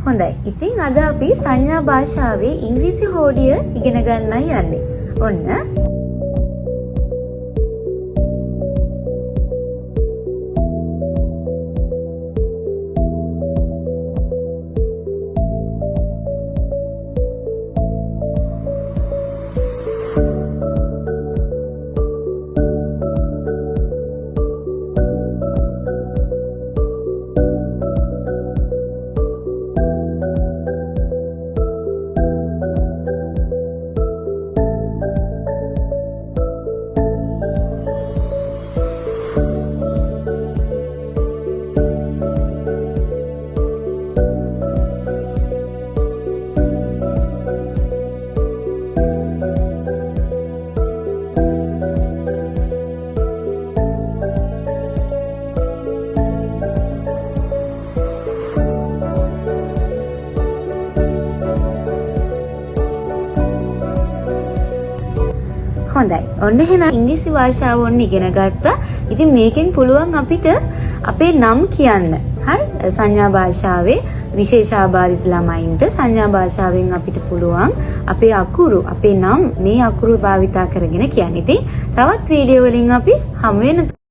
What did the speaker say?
හොඳයි. ඉතින් අද අපි සංඥා භාෂාවේ ඉංග්‍රීසි හෝඩිය ඉගෙන ගන්නයි යන්නේ. ඔන්න. හොඳයි. ඔන්න එහෙනම් ඉංග්‍රීසි භාෂාව ඔන්න ඉගෙන ගත්තා. ඉතින් මේකෙන් පුළුවන් අපිට අපේ නම් කියන්න. හරි? සංඥා භාෂාවේ විශේෂාබාධිත ළමයින්ට සංඥා භාෂාවෙන් අපිට පුළුවන් අපේ අකුරු, අපේ නම් මේ අකුරු භාවිතා කරගෙන කියන්න. ඉතින් තවත් වීඩියෝ වලින් අපි හමු වෙනවා.